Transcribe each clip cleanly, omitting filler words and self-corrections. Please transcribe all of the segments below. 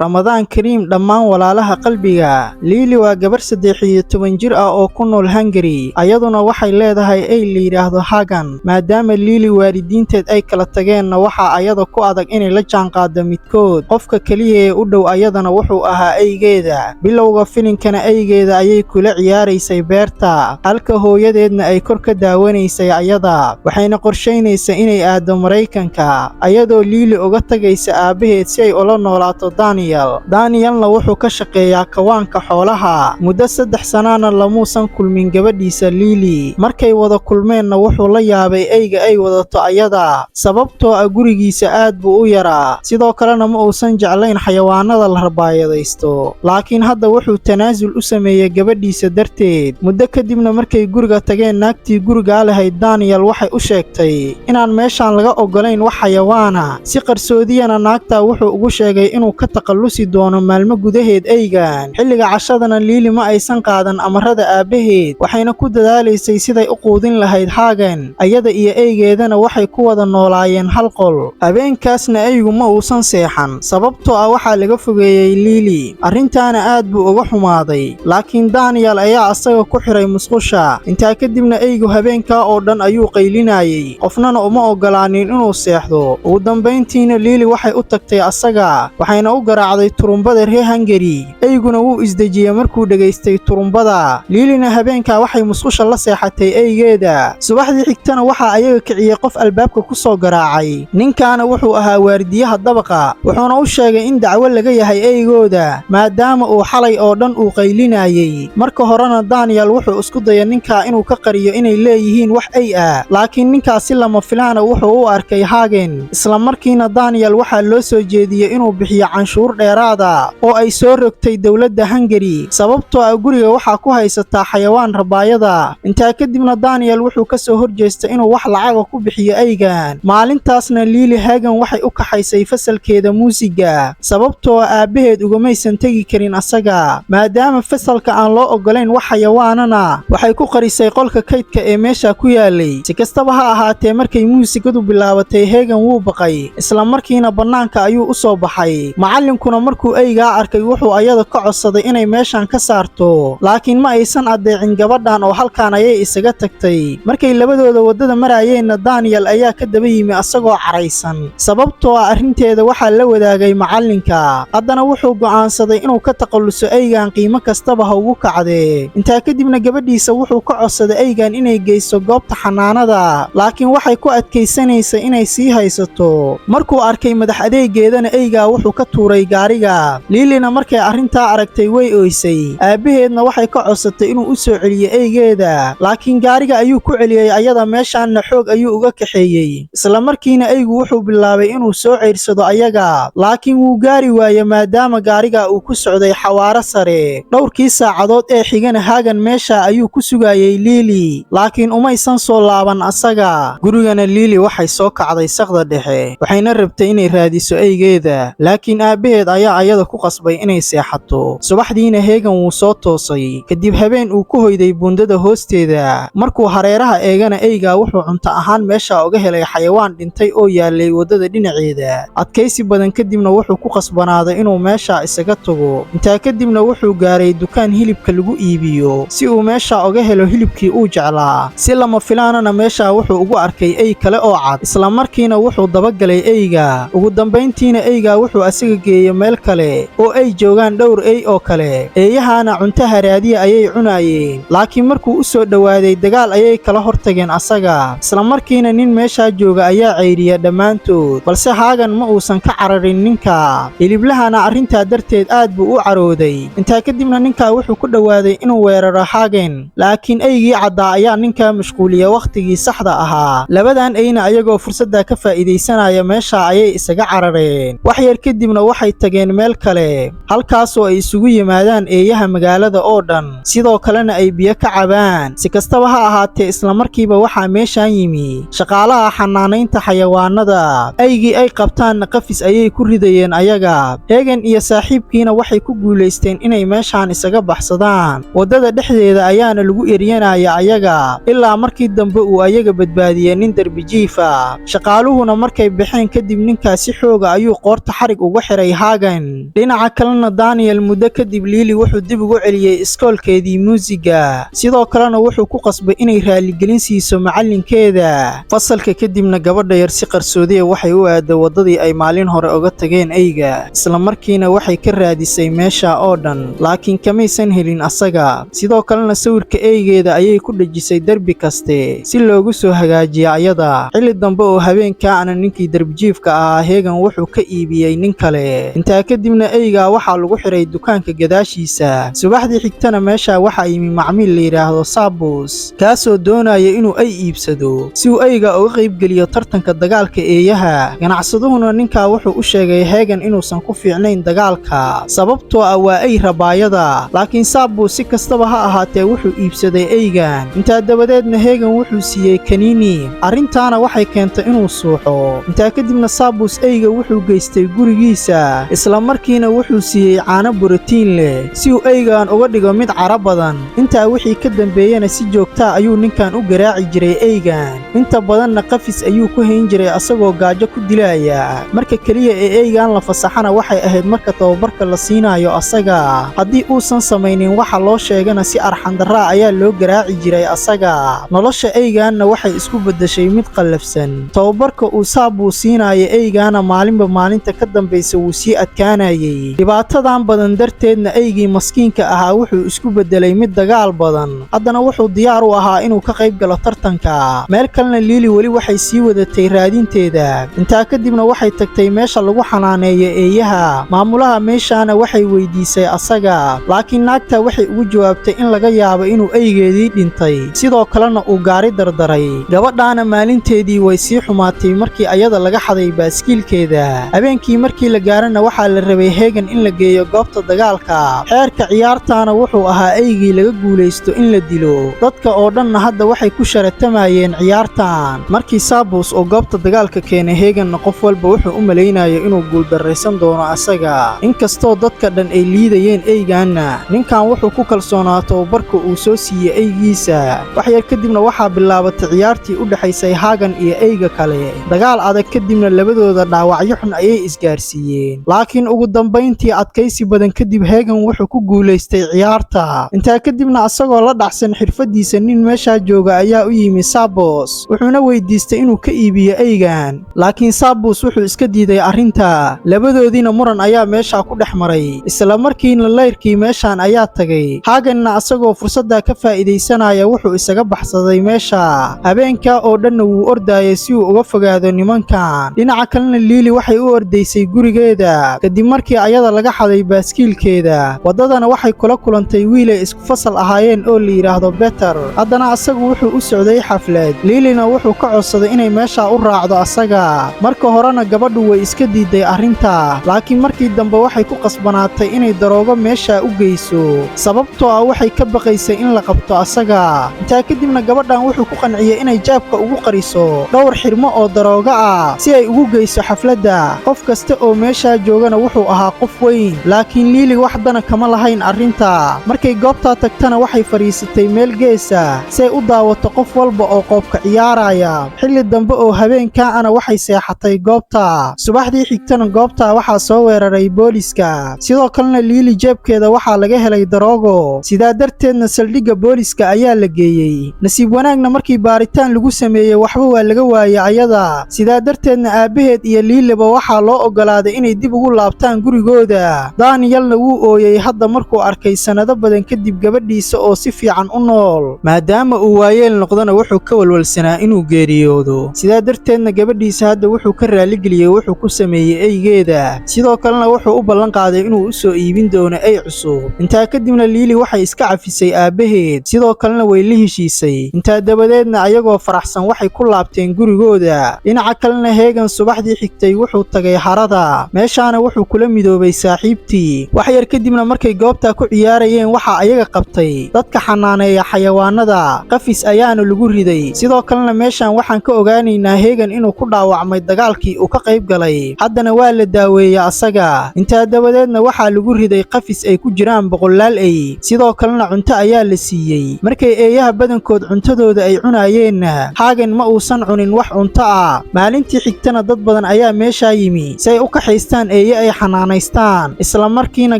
Ramadaan Kariim dhammaan walaalaha qalbiga. Lily waa gabar 13 jir ah oo ku nool Hungary. Ayaduna waxay leedahay ay la yiraahdo Hagan. Maadaama Lily waalidiinteed ay kala tageenna waxa ayada ku adag inay la jaanqaado midkood. Qofka kaliya ee u dhow ayadana wuxuu ahaa aygeeda. Bilowga filinkana aygeeda ayay kula ciyaaraysay beerta, halka hooyadeedna ay kor ka daawanaysay ayada. Waxayna qorsheynaysaa inay aado Mareykanka, ayadoo Lily uga tagaysa aabaheed si ay ula noolaato Danielna wuxuu ka shaqeeyaa kawaanka xoolaha. Muddo 3 sanaana lamuusan kulmin gabadhiisa Lily. Markay wada kulmeenna wuxuu la yaabay ayga ay wadato ayada, sababtoo ah gurigiisa aad buu u yaraa, sidoo kalena ma uusan jeclayn xayawaanada la rabaayadaysto. Laakiin hadda wuxuu tanaasul u sameeyay gabadhiisa darteed. Muddo kadibna markay guriga tageen, naagtii guriga lahayd Daniel waxay u sheegtay inaan meeshaan laga ogolayn wax xayawaana. Si qarsoodiyana naagta wuxuu ugu sheegay inuu ka taqallusi doono maalmo gudaheed aygan. Xilliga cashadana Lily ma aysan qaadan amarada aabaheed, waxayna ku dadaalaysay siday u quudin lahayd Hagan. Ayada iyo aygeedana waxay ku wada noolaayeen hal qol. Habeenkaasna aygu ma uusan seexan, sababtoo ah waxaa laga fogeeyay Lily. Arrintaana aad buu uga xumaaday, laakiin Daniel ayaa asaga ku xiray musqusha. Intaa kadibna aygu habeenkaa oo dhan ayuu qaylinayay, qofnana uma ogolaanin inuu seexdo. Ugu dambayntiina Lily waxay u tagtay asaga, waxayna u garaacday turumbada reer Hungary. Ayguna wuu isdejiyay markuu dhageystay turumbada. Lilyna habeenkaa waxay musqusha la seexatay aygeeda. Subaxdii xigtana waxaa ayaga kiciyay qof albaabka ku soo garaacay. Ninkaana wuxuu ahaa waardiyaha dabaqa, wuxuuna u sheegay in dacwo laga yahay aygooda maadaama uu xalay oo dhan uu qaylinayay. Marka horena Daniel wuxuu isku dayay ninka inuu ka qariyo inay leeyihiin wax ay ah, laakiin ninkaasi lama filaana wuxuu u arkay Hagen. Isla markiina Daniel waxaa loo soo jeediyay inuu bixiyo canshuur dheeraada oo ay soo rogtay dawladda Hungary, sababtoo ah guriga waxaa ku haysataa xayawaan rabaayada. Intaa kadibna Daniel wuxuu ka soo horjeestay inuu wax lacaga ku bixiyo aygan. Maalintaasna Lily Hagan waxay u kaxaysay fasalkeeda muusiga, sababtoo ah aabaheed ugamaysan tegi karin asaga. Maadaama fasalka aan loo ogolayn wax xayawaanana, waxay ku qarisay qolka kaydka ee meesha ku yaalay. Si kastaba ha ahaatee, markay muusigadu bilaabatay Hagan wuu baqay, isla markiina bannaanka ayuu u soo baxay. Macallinkuna markuu aygaa arkay wuxuu ayada ka codsaday inay meeshaan ka saarto, laakiin ma aysan adeecin gabadhan oo halkaan ayay isaga tagtay. Markay labadooda waddada maraayeenna Daniel ayaa ka daba yimi asagoo caraysan, sababtoo ah arrinteeda waxaa la wadaagay macallinka. Haddana wuxuu go'aansaday inuu ka taqalluso aygan qiimo kastaba ha ugu kacdee. Intaa kadibna gabadhiisa wuxuu ka codsaday aygan inay geyso goobta xanaanada, laakiin waxay ku adkaysanaysay inay sii haysato. Markuu arkay madax adeegeedana aygaa wuxuu ka tuuray gaariga. Lilyna markay arrintaa aragtay way ooysay. Aabaheedna waxay ka codsatay inuu u soo celiyo aygeeda, laakiin gaariga ayuu ku celiyay ayada, meeshaanna xoog ayuu uga kaxeeyey. Isla markiina aygu wuxuu bilaabay inuu soo ceyrsado ayaga, laakiin wuu gaari waayay maadaama gaariga uu ku socday xawaaro sare. Dhowrkii saacadood ee xigana Hagan meesha ayuu ku sugayay Lily, laakiin umaysan soo laaban asaga. Gurigana Lily waxay soo kacday saqda dhexe, waxayna rabtay inay raadiso aygeeda, laakiin aabaheed ayaa ayada ku qasbay inay seexato. Subaxdiina Hagan wuu soo toosay kadib habeen uu ku hoyday buundada hoosteeda. Markuu hareeraha eegana ayga wuxuu cunto ahaan meesha uga helay xayawaan dhintay oo yaalay waddada dhinaceeda. Adkaysi badan kadibna wuxuu ku qasbanaaday inuu meesha isaga tago. Intaa kadibna wuxuu gaaray dukaan hilibka lagu iibiyo si uu meesha uga helo hilibkii uu jeclaa. Si lama filaanana meesha wuxuu ugu arkay ay kale oo cad, isla markiina wuxuu dabagalay ayga. Ugu dambayntiina ayga wuxuu asaga geeyay meel kale oo ay joogaan dhowr ay oo kale. Eeyahaana cunto haraadiya ayay cunayeen, laakiin markuu u soo dhawaaday dagaal ayay kala hortageen asaga. Isla markiina nin meesha jooga ayaa ceyriya dhammaantood, balse Hagan ma uusan ka cararin ninka. Hiliblahana arrintaa darteed aad buu u carooday. Intaa kadibna ninka wuxuu ku dhawaaday inuu weeraro Hagan, laakiin aygii caddaa ayaa ninka mashquuliya waqtigii saxda ahaa. Labadan ayna ayagoo fursadda ka faa'iidaysanaya meesha ayay isaga carareen. wax yar kadibna waxay tageen meel kale, halkaasoo ay isugu yimaadaan eeyaha magaalada oo dhan, sidoo kalena ay biyo ka cabaan. Si kastaba ha ahaatee, isla markiiba waxaa meeshaan yimi shaqaalaha xanaanaynta xayawaanada. Aygii ay qabtaan qafis ayay ku ridayeen ayaga. Hagan iyo saaxiibkiina waxay ku guulaysteen inay meeshaan isaga baxsadaan. Waddada dhexdeeda ayaana lagu eryanaya ayaga, ilaa markii dambe uu ayaga badbaadiyay nin darbi jiif ah. Shaqaaluhuna markay baxeen kadib ninkaasi xooga ayuu qoorta xarig uga xiray Hagan. Dhinaca kalena Daniel muddo kadib Lily wuxuu dib ugu celiyay iskoolkeedii muusiga, sidoo kalena wuxuu ku qasbay inay raaligelin siiso macalinkeeda. Fasalka kadibna gabadha yar si qarsoodi ah waxay u aaday wadadii ay maalin hore uga tageen eyga, isla markiina waxay ka raadisay meesha oo dhan, laakiin kamaysan helin asaga. Sidoo kalena sawirka eygeeda ayay ku dhejisay derbi kaste si loogu soo hagaajiyo ayada. Xilli dambe oo habeenkaana ninkii darbijiifka ahaa Hagan wuxuu ka iibiyey nin kale. Intaa kadibna eyga waxaa lagu xiray dukaanka gadaashiisa. Subaxdii xigtana meesha waxaa yimi macmiil la yiraahdo Sabus, kaasoo doonaya inuu ay iibsado si uu eyga uga qayb geliyo tartanka dagaalka eeyaha. Ganacsaduhuna ninka wuxuu u sheegay Hagan inuusan ku fiicnayn dagaalka sababtoo ah waa ay rabaayada, laakiin Sabus si kastaba ha ahaatee wuxuu iibsaday eygan. Intaa dabadeedna Hagan wuxuu siiyey kaniini, arrintaana waxay keentay inuu suuxo. Intaa kadibna Sabus eyga wuxuu geystay gurigiisa, isla markiina wuxuu siiyey caano borotiin leh si uu eygan uga dhigo mid cara badan. Intaa wixii ka dambeeyana si joogta ayuu ninkan u garaaci jiray eygan, inta badanna qafis ayuu ku hayn jiray asagoo gaajo ku dilaya. Marka kaliya ee eygan la fasaxana waxay ahayd marka tababarka la siinayo asaga. Haddii uusan samaynin waxa loo sheegana si arxandarra ayaa loo garaaci jiray asaga. Nolosha eyganna waxay isku beddeshay mid qallafsan. Tababarka uu Sabus siinayo eygana maalinba maalinta ka dambaysa wuu sii adkaanayay. Dhibaatadan badan darteedna eygii maskiinka ahaa wuxuu isku beddelay mid dagaal badan. Haddana wuxuu diyaar u ahaa inuu ka qayb galo tartanka. Meel kalena Lily weli waxay sii wadatay raadinteeda. Intaa kadibna waxay tagtay meesha lagu xanaaneeyo eeyaha. Maamulaha meeshaana waxay weydiisay asaga, laakiin naagta waxay ugu jawaabtay in laga yaabo inuu eygeedii dhintay, sidoo kalena uu gaari dardaray. Gabadhaana maalinteedii way sii xumaatay markii ayada laga xaday baaskiilkeeda. Habeenkii markii la gaarana waxaa la rabay Hagan in la geeyo goobta dagaalka. Xeerka ciyaartaana wuxuu ahaa eygii laga guulaysto in la dilo. Dadka oo dhanna hadda waxay ku sharatamayeen ciyaartan. Markii Sabus oo goobta dagaalka keenay Haganna qof walba wuxuu u malaynayo inuu guuldarraysan doono asaga. Inkastoo dadka dhan ay liidayeen eyganna, ninkan wuxuu ku kalsoonaa tababarka uu soo siiyey eygiisa. Wax yar kadibna waxaa bilaabatay ciyaartii u dhaxaysay Hagan iyo eyga kale. Dagaal adag kadibna labadooda dhaawacyo xun ayay isgaarsiiyeen, laakiin ugu dambayntii adkaysi badan kadib Hagan wuxuu ku guulaystay ciyaarta. Intaa kadibna asagoo la dhacsan xirfadiisa nin meesha jooga ayaa u yimi Sabus, wuxuuna weydiistay inuu ka iibiyo eygan, laakiin Sabus wuxuu iska diiday arrinta. Labadoodiina muran ayaa meesha ku dhex maray, isla markiina layrkii meeshan ayaa tagay. Haganna asagoo fursadda ka faa'iidaysanaya wuxuu isaga baxsaday meesha. Habeenka oo dhanna wuu ordayay si uu uga fogaado nimankan. Dhinaca kalena Lily waxay u ordaysay gurigeeda kadib markii ayada laga xaday baaskiilkeeda. Wadadana waxay kula kulantay wiil ay isku fasal ahaayeen oo la yiraahdo Peter. Haddana asagu wuxuu u socday xaflad. Lilyna wuxuu ka codsaday inay meesha u raacdo asaga. Marka horena gabadhu way iska diiday arrinta, laakiin markii dambe waxay ku qasbanaatay inay daroogo meesha u geyso sababtoo ah waxay ka baqaysay in la qabto asaga. Intaa kadibna gabadhan wuxuu ku qanciyay inay jaabka ugu qariso dhowr xirmo oo darooga ah si ay ugu geyso xafladda. Qof kasta oo meesha joogana wuxuu ahaa qof weyn, laakiin Lily waxdana kama lahayn arrinta. Markay goobta tagtana waxay fariisatay meel geesa si ay u daawato qof walba oo qoobka ciyaaraya. Xilli dambe oo habeenkaana waxay seexatay goobta. Subaxdii xigtana goobta waxaa soo weeraray booliska. Sidoo kalena Lily jeebkeeda waxaa laga helay daroogo, sidaa darteedna saldhigga booliska ayaa la geeyey. Nasiib wanaagna markii baaritaan lagu sameeyey waxba waa laga waayay ayada, sidaa darteedna aabaheed iyo Lilyba waxaa loo ogolaaday inay dib ugu laabtaan gurigooda. Danielna wuu ooyey hadda markuu arkay sanado badan kadib gabadhiisa oo si fiican u nool. Maadaama uu waayeel noqdana wuxuu ka walwalsanaa inuu geeriyoodo, sidaa darteedna gabadhiisa hadda wuxuu ka raaligeliyey wuxuu ku sameeyey eygeeda. Sidoo kalena wuxuu u ballan qaaday inuu u soo iibin doono ey cusub. Intaa kadibna Lily waxay iska cafisay aabaheed, sidoo kalena way la heshiisay. Intaa dabadeedna ayagoo faraxsan waxay ku laabteen gurigooda. Dhinaca kalena Hagan subaxdii xigtay wuxuu tagay harada. Meeshaana wuxuu kula midoobay saaxiibtii. Wax yar kadibna markay goobta ku ciyaarayeen waxaa ayaga qabtay jiray dadka xanaaneeya xayawaanada qafis ayaana lagu riday sidoo kalena meeshan waxaan ka ogaanaynaa Hagan inuu ku dhaawacmay dagaalkii uu ka qayb galay haddana waa la daaweeyay asaga intaa dabadeedna waxaa lagu riday qafis ay ku jiraan boqolaal ay sidoo kalena cunto ayaa la siiyey markay eeyaha badankood cuntadooda ay cunayeen Hagan ma uusan cunin wax cunto ah maalintii xigtana dad badan ayaa meesha yimi si ay u kaxaystaan eeye ay xanaanaystaan isla markiina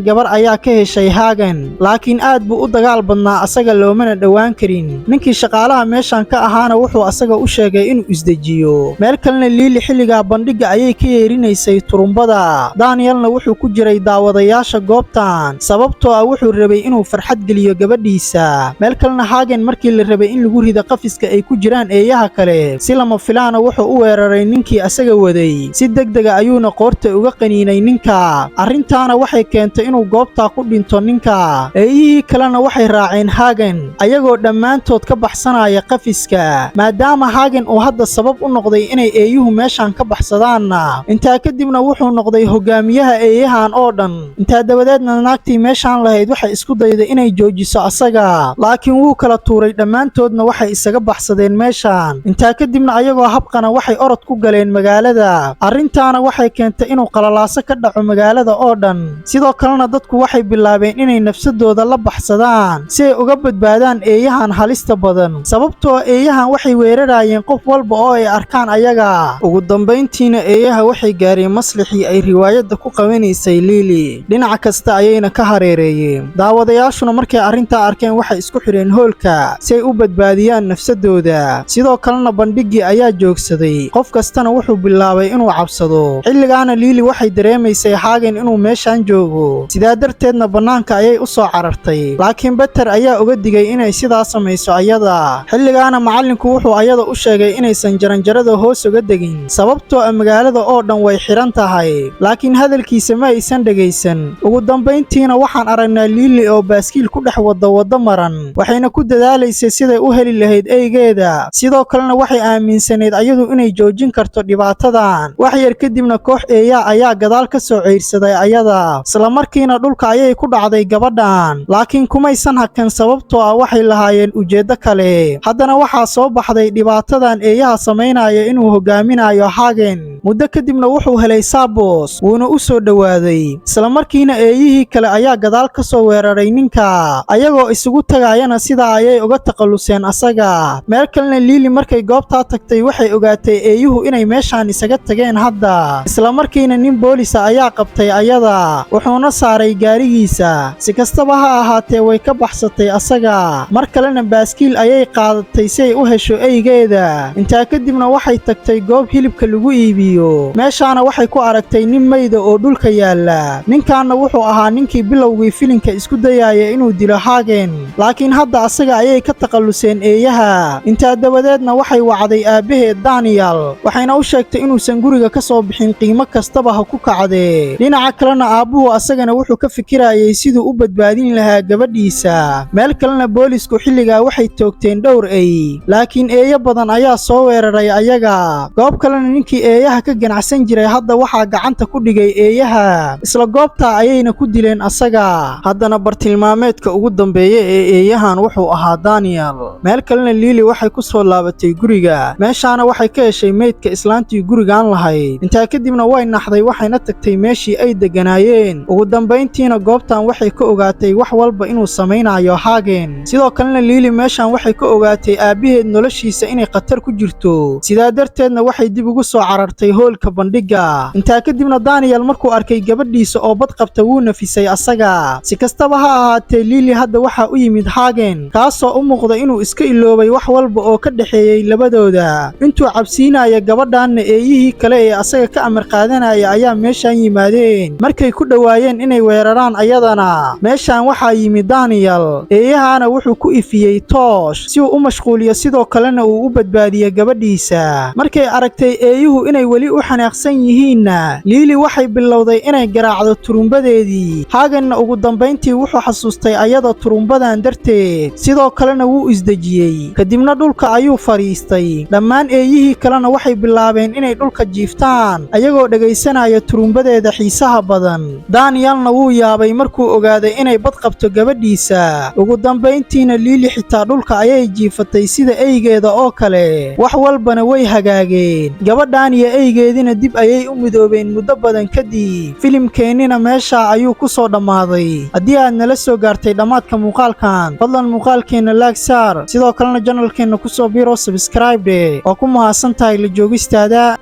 gabar ayaa ka heshay Hagan laakiin aad buu u dagaal badnaa asaga loomana dhawaan karin ninkii shaqaalaha meeshan ka ahaana wuxuu asaga u sheegay inuu isdejiyo meel kalena Lily xilliga bandhiga ayay ka yeerinaysay turumbada Danielna wuxuu ku jiray daawadayaasha goobtan sababtoo ah wuxuu rabay inuu farxad geliyo gabadhiisa meel kalena Hagan markii la rabay in lagu rido qafiska ay ku jiraan eeyaha kale si lama filaana wuxuu u weeraray ninkii asaga waday si degdega ayuuna qoorta uga qaniinay ninka arrintaana waxay keentay inuu goobta ku dhinto ninka eeyihii kalena waxay raaceen Hagan ayagoo dhammaantood ka baxsanaya qafiska maadaama Hagan uu hadda sabab u noqday inay eeyuhu meeshan ka baxsadaan intaa kadibna wuxuu noqday hogaamiyaha eeyahan oo dhan intaa dabadeedna naagtii meeshan lahayd waxay isku dayday inay joojiso asaga laakiin wuu kala tuuray dhammaantoodna waxay isaga baxsadeen meeshan intaa kadibna ayagoo habqana waxay orod ku galeen magaalada arrintaana waxay keentay inuu qalalaaso ka dhaco magaalada oo dhan sidoo kalena dadku waxay bilaabeen inay nafsadooda la baxsadaan si ay uga badbaadaan eeyahan halista badan sababtoo eeyahan waxay weerarayeen qof walba oo ay arkaan ayaga ugu dambayntiina eeyaha waxay gaareen maslixii ay riwaayadda ku qabanaysay Lily dhinac kasta ayayna ka hareereeyeen daawadayaashuna markay arrintaa arkeen waxay isku xireen hoolka si ay u badbaadiyaan nafsadooda sidoo kalena bandhigii ayaa joogsaday qof kastana wuxuu bilaabay inuu cabsado xilligaana Lily waxay dareemaysay Hagan inuu meeshan joogo sidaa darteedna banaanka ayay u soo carartay laakiin Peter ayaa uga digay inay sidaa samayso ayada xilligaana macallinku wuxuu ayada u sheegay inaysan jaranjarada hoos uga degin sababtoo ah magaalada oo dhan way xiran tahay laakiin hadalkiisa ma aysan dhagaysan ugu dambayntiina waxaan aragnaa Lily oo baaskiil ku dhex wada maran waxayna ku dadaalaysay siday u heli lahayd eygeeda sidoo kalena waxay aaminsaneed ayadu inay joojin karto dhibaatadan wax yar kadibna koox eeyaa ayaa gadaal ka soo ceyrsaday ayada isla markiina dhulka ayay ku dhacday gabadhan laakiin kumaysan hakan sababtoo ah waxay lahaayeen ujeeddo kale haddana waxaa soo baxday dhibaatadan eeyaha samaynaya inuu hogaaminayo Hagan muddo kadibna wuxuu helay Sabos wuuna u soo dhawaaday isla markiina eeyihii kale ayaa gadaal ka soo weeraray ninka ayagoo isugu tagayana sidaa ayay uga taqaluseen asaga meel kalena Lily markay goobta tagtay waxay ogaatay eeyuhu inay meeshan isaga tageen hadda isla markiina nin boolisa ayaa qabtay ayada wuxuuna saaray gaarigiisa si kastaba ha ahaatee way ka baxsatay asaga mar kalena baaskiil ayay qaadatay si ay u hesho eygeeda intaa kadibna waxay tagtay goob hilibka lagu iibiyo meeshaana waxay ku aragtay nin mayda oo dhulka yaala ninkaana wuxuu ahaa ninkii bilowgii filimka isku dayaya inuu dilo Hagan laakiin hadda asaga ayay ka taqaluseen eeyaha intaa dabadeedna waxay wacday aabaheed Daniel waxayna u sheegtay inuusan guriga ka soo bixin qiimo kastaba ha ku kacdee dhinaca kalena aabuhu asagana wuxuu ka fikirayay siduu u badbaadin lahaa gabadhiisa meel kalena boolisku xilligaa waxay toogteen dhowr ey laakiin eeyo badan ayaa soo weeraray ayaga goob kalena ninkii eeyaha ka ganacsan jiray hadda waxaa gacanta ku dhigay eeyaha isla goobta ayayna ku dileen asaga haddana bartilmaameedka ugu dambeeya ee eeyahan wuxuu ahaa Daniel meel kalena Lily waxay ku soo laabatay guriga meeshaana waxay ka heshay meydka islaantii gurigaan lahayd intaa kadibna way naxday waxayna tagtay meeshii ay deganaayeen ugu dambayntiina goobtan waxay ka ogaatay wax walba inuu samaynayo Hagan sidoo kalena Lily meeshan waxay ka ogaatay aabaheed noloshiisa inay khatar ku jirto sidaa darteedna waxay dib ugu soo carartay hoolka bandhiga intaa kadibna Daniel markuu arkay gabadhiisa oo bad qabta wuu nafisay asaga si kastaba ha ahaatee Lily hadda waxa u yimid Hagan kaasoo u muuqda inuu iska iloobay wax walba oo ka dhaxeeyay labadooda intuu cabsiinaya gabadhanna eeyihii kale ee asaga ka amar qaadanaya ayaa meeshan yimaadeen markay ku dhawaayeen inay weeraraan ayadana meeshan waxaa yimid Daniel eeyahana wuxuu ku ifiyey toosh si uu u mashquuliyo sidoo kalena uu u badbaadiyo gabadhiisa markay aragtay eeyuhu inay weli u xanaaqsan yihiinna Lily waxay bilowday inay garaacdo turumbadeedii Haganna ugu dambayntii wuxuu xasuustay ayada turumbadan darteed sidoo kalena wuu isdejiyey kadibna dhulka ayuu fariistay dhammaan eeyihii kalena waxay bilaabeen inay dhulka jiiftaan ayagoo dhagaysanaya turumbadeeda xiisaha badan Danielna wuu yaabay markuu ogaaday inay bad qabto gabadhiisa qalbiga. Ugu dambayntiina Lily xitaa dhulka ayay jiifatay sida eygeeda oo kale, wax walbana way hagaageen. Gabadhan iyo eygeedina dib ayay u midoobeen muddo badan kadib. Filimkeennina meesha ayuu ku soo dhammaaday. haddii aad nala soo gaartay dhammaadka muuqaalkan, fadlan muuqaalkeenna laag saar, sidoo kalena janalkeenna ku soo biiro subscribe oo ku mahadsan tahay la joogistaada.